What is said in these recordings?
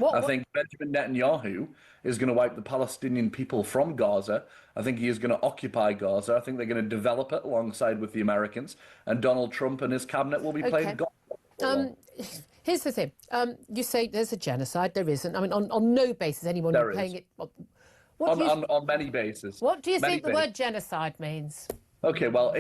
I think Benjamin Netanyahu is going to wipe the Palestinian people from Gaza. I think he is going to occupy Gaza. I think they're going to develop it alongside with the Americans. And Donald Trump and his cabinet will be playing God. Here's the thing. You say there's a genocide. There isn't. I mean, on no basis anyone There playing is. it. On many bases. What do you think the word genocide means? Okay, well,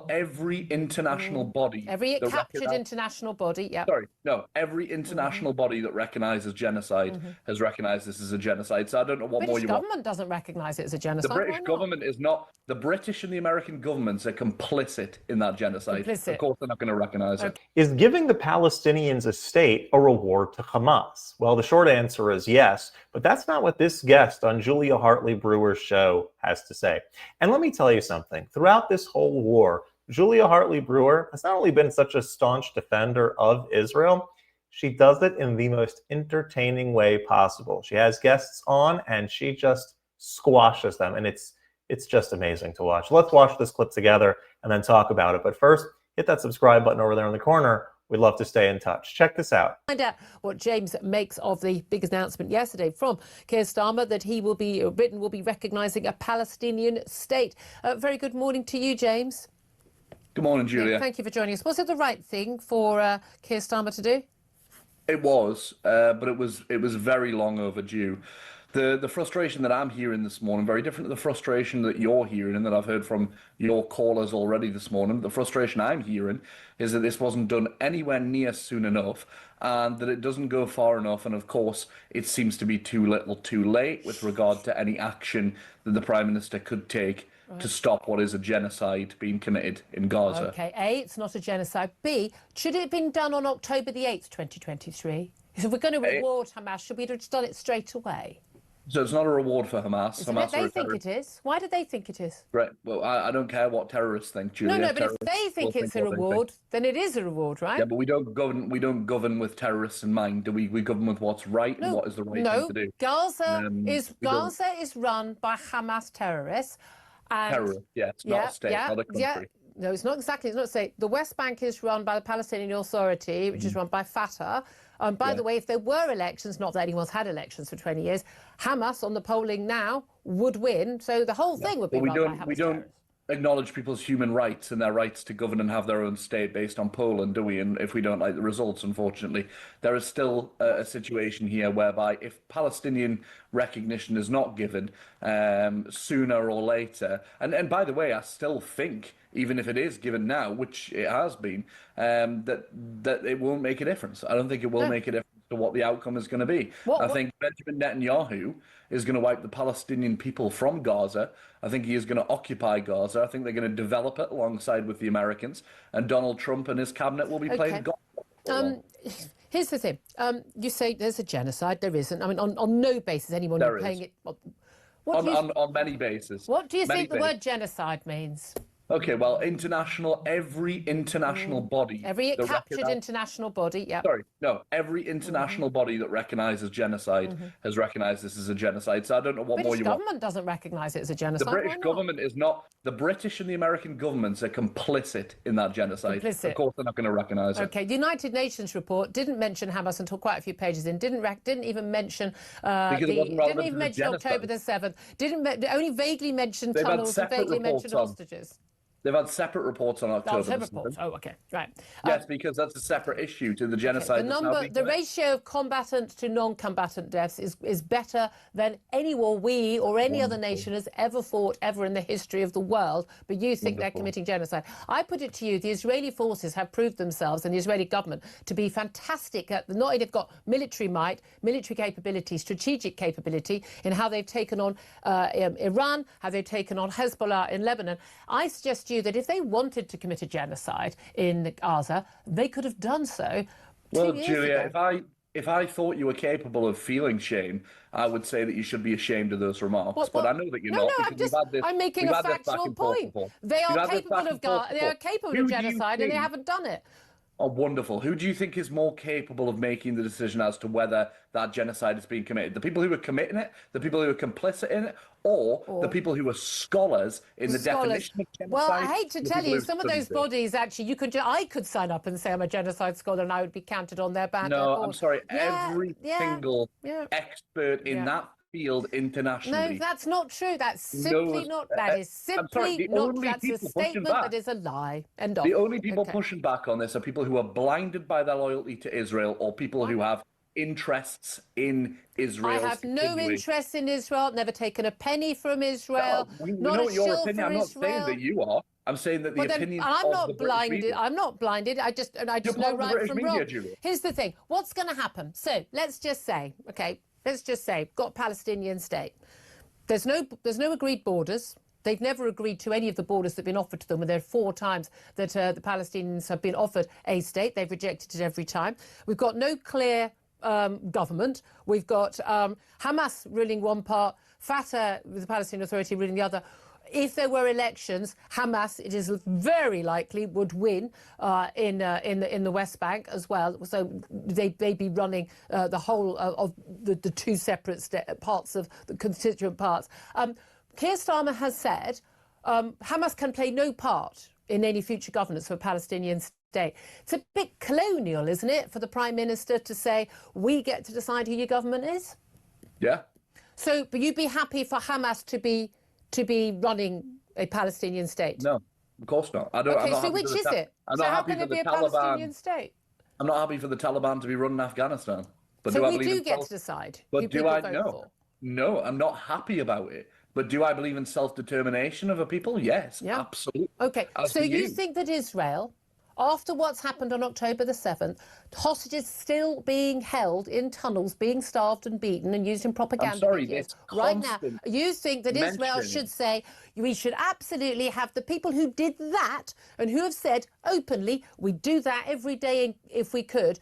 every international body. Every captured international body, yeah. Sorry, no, every international body that recognises genocide has recognised this as a genocide. So I don't know what more you want. The British government doesn't recognise it as a genocide. The British government is not. The British and the American governments are complicit in that genocide. Of course, they're not going to recognise it. Is giving the Palestinians a state a reward to Hamas? Well, the short answer is yes, but that's not what this guest on Julia Hartley-Brewer's show has to say. And let me tell you something. Throughout this whole war, Julia Hartley-Brewer has not only been such a staunch defender of Israel, she does it in the most entertaining way possible. She has guests on and she just squashes them, and it's just amazing to watch. Let's watch this clip together and then talk about it. But first, hit that subscribe button over there in the corner. We'd love to stay in touch. Check this out. Find out what James makes of the big announcement yesterday from Keir Starmer that Britain will be recognising a Palestinian state. Very good morning to you, James. Good morning, Julia. Thank you for joining us. Was it the right thing for Keir Starmer to do? It was, but it was very long overdue. The frustration that I'm hearing this morning, very different to the frustration that you're hearing and that I've heard from your callers already this morning. The frustration I'm hearing is that this wasn't done anywhere near soon enough and that it doesn't go far enough. And of course, it seems to be too little too late with regard to any action that the Prime Minister could take to stop what is a genocide being committed in Gaza. Okay, A, it's not a genocide. B, should it have been done on October the 8th, 2023? If we're going to reward Hamas, should we have just done it straight away? So it's not a reward for Hamas. They think it is. Why do they think it is? Right. Well, I don't care what terrorists think, Julia. No, but if they think it's a reward, then it is a reward, right? Yeah, but we don't govern with terrorists in mind, do we? We govern with what's right and what is the right thing to do. Gaza is run by Hamas terrorists. Terrorists, yeah. It's not a state, not a country. Yeah. No, it's not exactly. It's not a state. The West Bank is run by the Palestinian Authority, which is run by Fatah. By the way, if there were elections, not that anyone's had elections for 20 years, Hamas on the polling now would win. So the whole thing would be run by Hamas We don't acknowledge people's human rights and their rights to govern and have their own state based on Poland, do we? And if we don't like the results, unfortunately, there is still a situation here whereby if Palestinian recognition is not given sooner or later, and by the way, I still think, even if it is given now, which it has been, that it won't make a difference. I don't think it will make a difference to what the outcome is going to be. I think Benjamin Netanyahu is going to wipe the Palestinian people from Gaza. I think he is going to occupy Gaza. I think they're going to develop it alongside with the Americans. And Donald Trump and his cabinet will be playing God. Here's the thing. You say there's a genocide. There isn't. I mean, on no basis anyone playing it. On many bases. What do you think the word genocide means? Okay, well, every international body. Every captured international body, yeah. Sorry, no, every international body that recognises genocide has recognised this as a genocide. So I don't know what more you want. The British government doesn't recognise it as a genocide. The British government is not. The British and the American governments are complicit in that genocide. Of course, they're not going to recognise it. Okay, the United Nations report didn't mention Hamas until quite a few pages in. Didn't even mention didn't even mention October the 7th. Only vaguely mentioned tunnels and vaguely mentioned hostages. They've had separate reports on October. Separate reports. Oh, okay, right. Yes, because that's a separate issue to the genocide. The ratio of combatant to non-combatant deaths is better than any war we or any other nation has ever fought ever in the history of the world. But you think they're committing genocide? I put it to you: the Israeli forces have proved themselves, and the Israeli government, to be fantastic at not only they've got military might, military capability, strategic capability in how they've taken on Iran, how they've taken on Hezbollah in Lebanon. I suggest you that if they wanted to commit a genocide in Gaza, they could have done so. Well, Julia, if I thought you were capable of feeling shame, I would say that you should be ashamed of those remarks. But I know that you're not. I'm making a factual point. They are capable of genocide, and they haven't done it. Oh, wonderful. Who do you think is more capable of making the decision as to whether that genocide is being committed? The people who are committing it, the people who are complicit in it, or the people who are scholars in the definition of genocide? Well, I hate to tell you, who've some of those studied it? bodies, actually, I could sign up and say I'm a genocide scholar and I would be counted on their board. No, I'm sorry. Yeah, Every single expert in that field internationally. No, that's not true. That's simply not. That is simply not. That's a statement that is a lie. End of. The only people pushing back on this are people who are blinded by their loyalty to Israel, or people who have interests in Israel. I have no interest in Israel. Never taken a penny from Israel. We not know a your shill opinion. for I'm not Israel. saying that you are. I'm saying that the opinion. I'm not blinded. I'm not blinded. I just know right from wrong. Here's the thing. What's going to happen? So let's just say, got a Palestinian state. There's no agreed borders. They've never agreed to any of the borders that have been offered to them, and there are 4 times that the Palestinians have been offered a state. They've rejected it every time. We've got no clear government. We've got Hamas ruling one part, Fatah, the Palestinian Authority, ruling the other. If there were elections, Hamas, it is very likely, would win in the West Bank as well. So they'd be running the whole of the 2 separate parts of the constituent parts. Keir Starmer has said Hamas can play no part in any future governance for a Palestinian state. It's a bit colonial, isn't it, for the Prime Minister to say, we get to decide who your government is? Yeah. So, but you'd be happy for Hamas to be running a Palestinian state? No, of course not. I don't. Okay, so which is it? So how can it be a Palestinian state? I'm not happy for the Taliban to be running Afghanistan. But so we do get to decide who people vote for? No, I'm not happy about it. But do I believe in self-determination of a people? Yes, absolutely. Okay, so you think that Israel, after what's happened on October the 7th, hostages still being held in tunnels, being starved and beaten and used in propaganda videos right now, you think that Israel should say, we should absolutely have the people who did that and who have said openly, we do that every day if we could,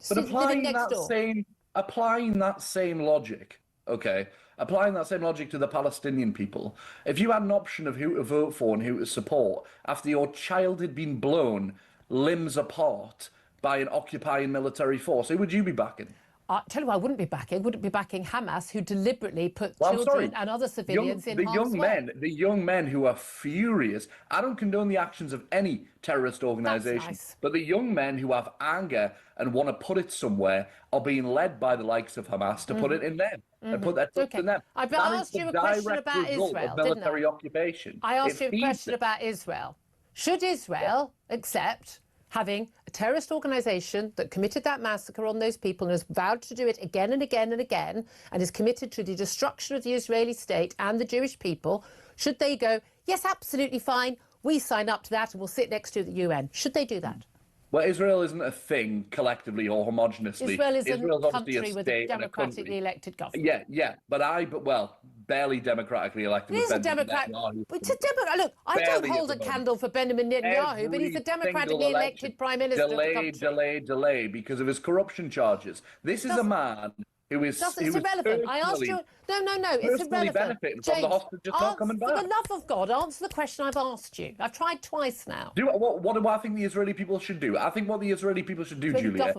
but applying that same logic, okay, applying that same logic to the Palestinian people, if you had an option of who to vote for and who to support after your child had been blown limbs apart by an occupying military force, who would you be backing? Tell you what, I wouldn't be backing. Wouldn't be backing Hamas, who deliberately put children and other civilians in harm's way. The young men who are furious. I don't condone the actions of any terrorist organisation, but the young men who have anger and want to put it somewhere are being led by the likes of Hamas to put it in them and put their trust in them. I asked you a question about Israel, military occupation. I asked you a question about Israel. Should Israel accept having a terrorist organisation that committed that massacre on those people and has vowed to do it again and again and again and is committed to the destruction of the Israeli state and the Jewish people, should they go, yes, absolutely fine, we sign up to that and we'll sit next to the UN? Should they do that? Well, Israel isn't a thing collectively or homogeneously. Israel is a country with a democratically elected government. Yeah, but barely democratically elected. It is a democrat. It's a democrat. Look, I don't hold a candle for Benjamin Netanyahu, but he's a democratically elected prime minister of the country. Delay because of his corruption charges. This is a man who is irrelevant. I asked you. No, it's irrelevant. Benefiting from the hostages not coming back. For the love of God, answer the question I've asked you. I've tried twice now. What do I think the Israeli people should do? I think what the Israeli people should do, Julia,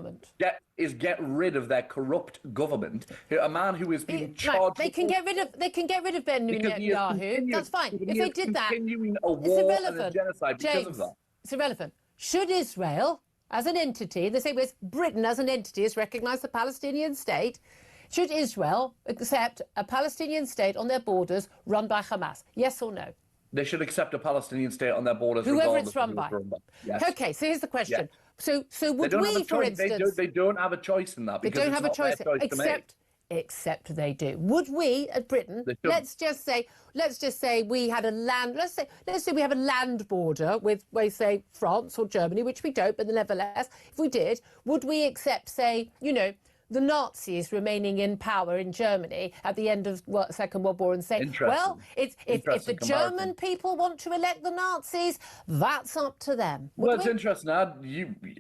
get rid of their corrupt government. A man who is being charged. They can get rid of Benjamin Netanyahu. That's fine. If they did that, continuing a war and a genocide because of that. It's irrelevant. Should Israel, as an entity, they say Britain as an entity has recognised the Palestinian state. Should Israel accept a Palestinian state on their borders run by Hamas? Yes or no? They should accept a Palestinian state on their borders, whoever it's run by. Yes. Okay, so here's the question. Yes. So would we, for instance... They don't have a choice in that. They don't have a choice, except they do. Would we, at Britain, let's just say we had a land, let's say we have a land border with, say, France or Germany, which we don't, but nevertheless, if we did, would we accept, say, the Nazis remaining in power in Germany at the end of the Second World War and say, well, if the German people want to elect the Nazis, that's up to them. It's interesting.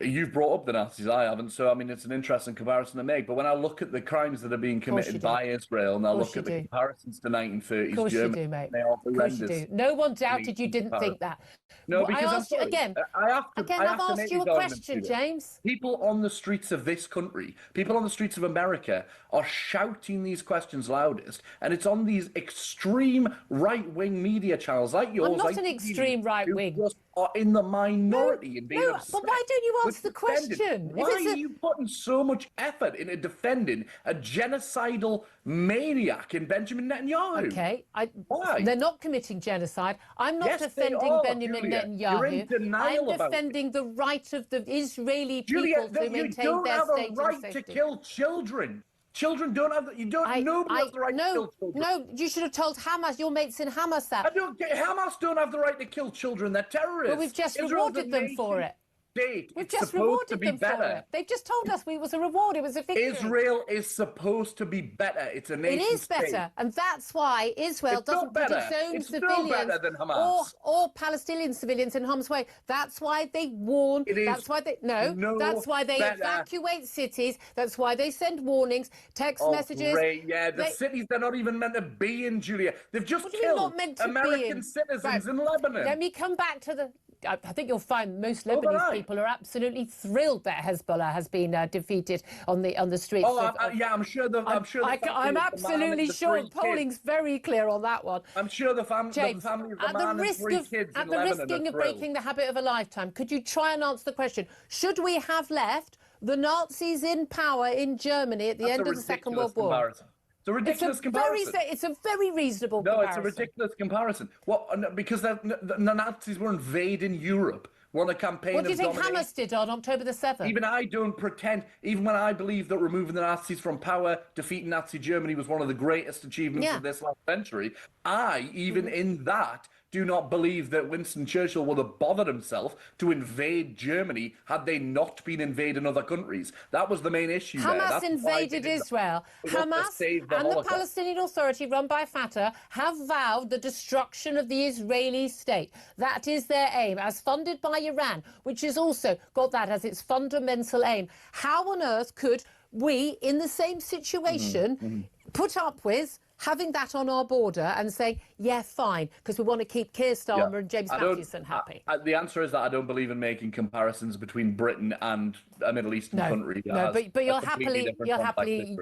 You've brought up the Nazis, I haven't, so I mean it's an interesting comparison to make. But when I look at the crimes that are being committed by Israel and I look at the comparisons to 1930s Germany, you do, mate. they are horrendous. No one doubted you didn't think that. No, Well, I because I'm asked you sorry. again. I have to. Again, I I've have to asked make you a these arguments question, to you. James. People on the streets of this country, people on the streets of America, are shouting these questions loudest, and it's on these extreme right-wing media channels like yours, I'm not like an TV, extreme right who wing. just are in the minority and being No, upset but why don't you with answer the defending. question? Why are you putting so much effort into defending a genocidal maniac in Benjamin Netanyahu? Okay, Why? they're not committing genocide. I'm not Yes, they defending are, Benjamin Julia. You're in Netanyahu. I'm denial about it. defending the right of the Israeli Julia, people to you maintain don't their have a state in right to safety. kill children. Children don't have. Nobody has the right to kill children. No, you should have told Hamas, your mates in Hamas that. Hamas don't have the right to kill children. They're terrorists. But we've just Israel's a rewarded them for it. state. We've It's just supposed to rewarded be them for better. it. They've just told us it was a reward. It was a victory. Israel is supposed to be better. It's a nation It is state. better, and that's why Israel It's no doesn't put its better. own It's no civilians better than Hamas. or Palestinian civilians in harm's way. That's why they warn. It is That's why they That's why they better. evacuate cities. That's why they send warnings, text messages. Great. Yeah, the cities they're not even meant to be in, Julia. They've just What do you mean killed not meant to be American in? citizens Right. in Lebanon. Let me come back to the. I think you'll find most but Lebanese people are absolutely thrilled that Hezbollah has been defeated on the streets. I'm sure the. I'm absolutely sure. Polling's very clear on that one. I'm sure the family James, of the at man the and risk 3 of kids at in the Lebanon risking are of thrilled. breaking the habit of a lifetime, could you try and answer the question? Should we have left the Nazis in power in Germany at the end of the Second World War? Comparison. It's a ridiculous comparison. It's a very reasonable No, comparison. it's a ridiculous comparison. What? Because the Nazis were invading Europe. Won a campaign. What do you of think domination. Hamas did on October the 7th? Even I don't pretend, even when I believe that removing the Nazis from power, defeating Nazi Germany was one of the greatest achievements of this last century, I, even in that, do not believe that Winston Churchill would have bothered himself to invade Germany had they not been invading other countries. That was the main issue there. Hamas That's invaded Israel. Hamas and the Palestinian Authority run by Fatah have vowed the destruction of the Israeli state. That is their aim, as funded by Iran, which has also got that as its fundamental aim. How on earth could we, in the same situation, put up with having that on our border and saying, yeah, fine, because we want to keep Keir Starmer and James Matthewson happy? The answer is that I don't believe in making comparisons between Britain and a Middle Eastern country. No, but you'll happily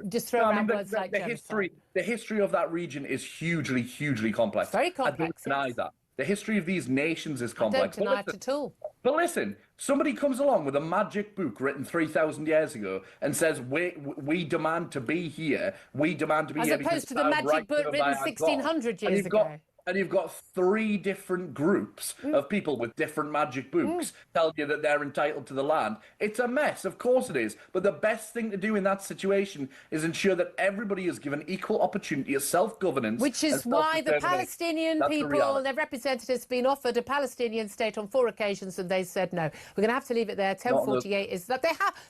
just throw around words like genocide. The history of that region is hugely, hugely complex. Very complex. I don't deny that. The history of these nations is complex. I don't deny it at all. But listen, somebody comes along with a magic book written 3,000 years ago and says, we demand to be here. We demand to be here. As opposed to the magic book written 1,600 years ago. And you've got 3 different groups of people with different magic books tell you that they're entitled to the land. It's a mess, of course it is. But the best thing to do in that situation is ensure that everybody is given equal opportunity of self-governance. Which is why the Palestinian people and their representatives have been offered a Palestinian state on 4 occasions and they said no. We're going to have to leave it there. 10:48 is that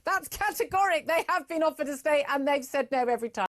that's categoric. They have been offered a state and they've said no every time.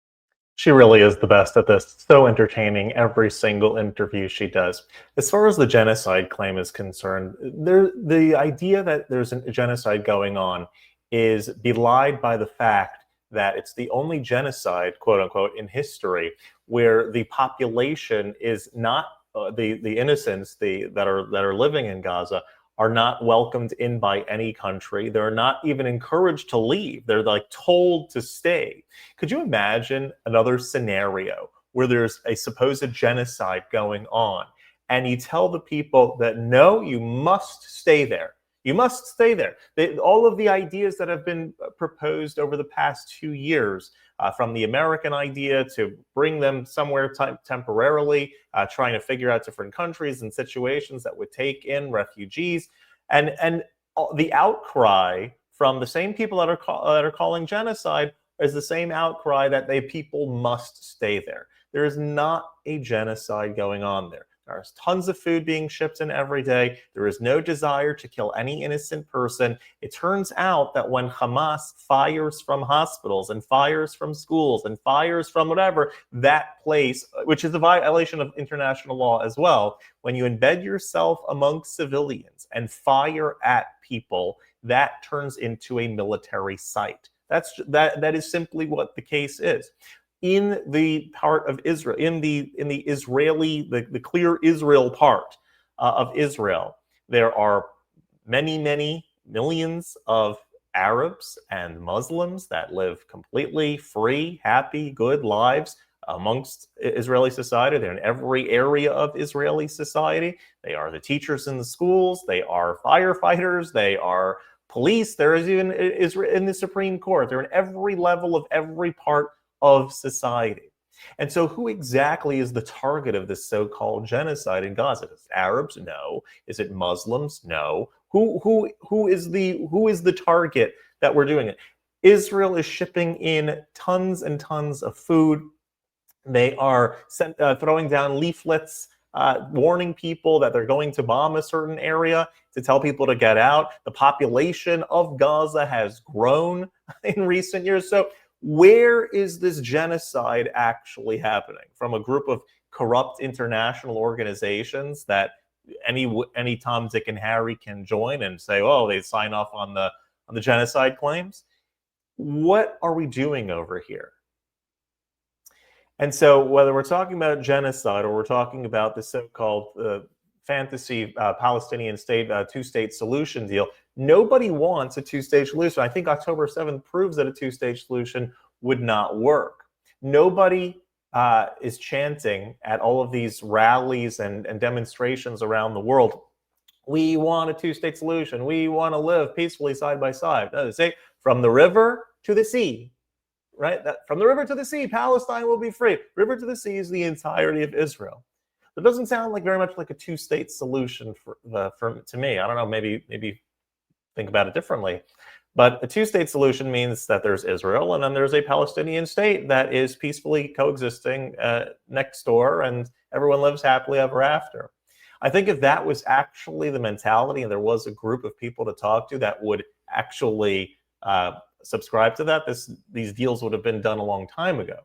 She really is the best at this. So entertaining, every single interview she does. As far as the genocide claim is concerned, the idea that there's a genocide going on is belied by the fact that it's the only genocide, quote unquote, in history where the population is not the innocents that are living in Gaza are not welcomed in by any country. They're not even encouraged to leave. They're like told to stay. Could you imagine another scenario where there's a supposed genocide going on and you tell the people that, no, you must stay there. You must stay there. All of the ideas that have been proposed over the past 2 years, from the American idea to bring them somewhere temporarily, trying to figure out different countries and situations that would take in refugees, and the outcry from the same people that are calling genocide is the same outcry that people must stay there. There is not a genocide going on there. There's tons of food being shipped in every day. There is no desire to kill any innocent person. It turns out that when Hamas fires from hospitals and fires from schools and fires from whatever, that place, which is a violation of international law as well, when you embed yourself amongst civilians and fire at people, that turns into a military site. That is simply what the case is. In the part of Israel, in the Israeli, the clear Israel part of Israel, There are many, many millions of Arabs and Muslims that live completely free, happy, good lives amongst Israeli society. They're in every area of Israeli society. They are the teachers in the schools. They are firefighters. They are police. There is even in the Supreme Court. They're in every level of every part of society. And so who exactly is the target of this so-called genocide in Gaza? Is it Arabs? No. Is it Muslims? No. Who is the target that we're doing it? Israel is shipping in tons and tons of food. They are throwing down leaflets warning people that they're going to bomb a certain area, to tell people to get out. The population of Gaza has grown in recent years. So where is this genocide actually happening? From a group of corrupt international organizations that any Tom, Dick, and Harry can join and say, oh, they sign off on the genocide claims? What are we doing over here? And so whether we're talking about genocide or we're talking about the so-called fantasy Palestinian state, two-state solution deal, nobody wants a two-state solution. I think October 7th proves that a two-state solution would not work. Nobody is chanting at all of these rallies and demonstrations around the world, we want a two-state solution. We want to live peacefully side by side. No, they say from the river to the sea. Right? From the river to the sea, Palestine will be free. River to the sea is the entirety of Israel. It doesn't sound like very much like a two-state solution to me. I don't know, maybe think about it differently. But a two-state solution means that there's Israel and then there's a Palestinian state that is peacefully coexisting next door, and everyone lives happily ever after. I think if that was actually the mentality and there was a group of people to talk to that would actually subscribe to that, these deals would have been done a long time ago.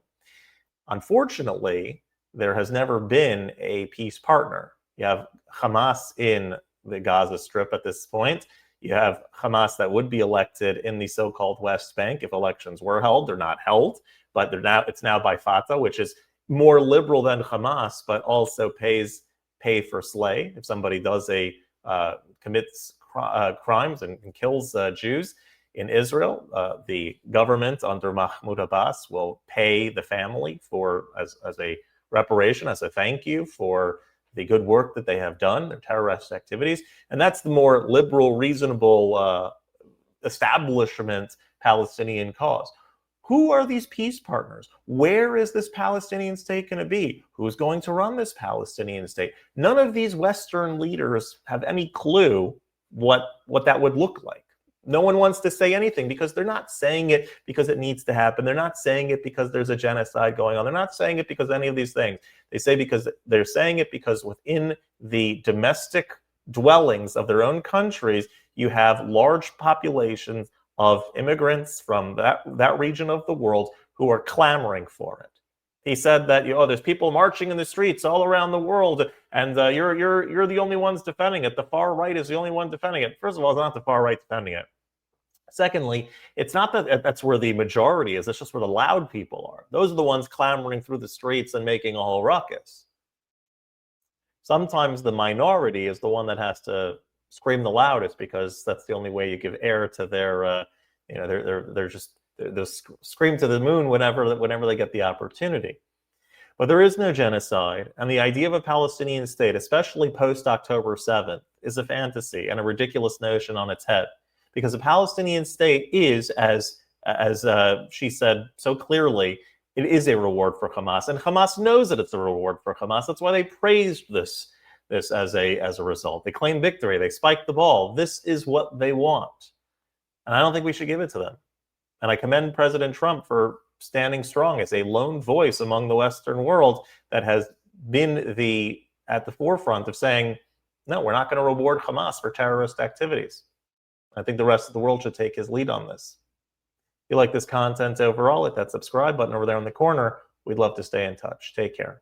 Unfortunately, there has never been a peace partner. You have Hamas in the Gaza Strip at this point. You have Hamas that would be elected in the so-called West Bank if elections were held. They're not held, but it's now by Fatah, which is more liberal than Hamas, but also pay for slay. If somebody does commits crimes and kills Jews in Israel, the government under Mahmoud Abbas will pay the family as a reparation, as a thank you for the good work that they have done, their terrorist activities. And that's the more liberal, reasonable establishment Palestinian cause. Who are these peace partners? Where is this Palestinian state going to be? Who's going to run this Palestinian state? None of these Western leaders have any clue what that would look like. No one wants to say anything because they're not saying it because it needs to happen. They're not saying it because there's a genocide going on. They're not saying it because any of these things. They're saying it because within the domestic dwellings of their own countries, you have large populations of immigrants from that region of the world who are clamoring for it. He said that there's people marching in the streets all around the world, and you're the only ones defending it. The far right is the only one defending it. First of all, it's not the far right defending it. Secondly, it's not that that's where the majority is. It's just where the loud people are. Those are the ones clamoring through the streets and making a whole ruckus. Sometimes the minority is the one that has to scream the loudest because that's the only way you give air to their, they'll scream to the moon whenever they get the opportunity. But there is no genocide, and the idea of a Palestinian state, especially post-October 7th, is a fantasy and a ridiculous notion on its head. Because a Palestinian state is, as she said so clearly, it is a reward for Hamas, and Hamas knows that it's a reward for Hamas. That's why they praised this as a result. They claim victory. They spike the ball. This is what they want, and I don't think we should give it to them. And I commend President Trump for standing strong as a lone voice among the Western world that has been at the forefront of saying, no, we're not going to reward Hamas for terrorist activities. I think the rest of the world should take his lead on this. If you like this content overall, hit that subscribe button over there in the corner. We'd love to stay in touch. Take care.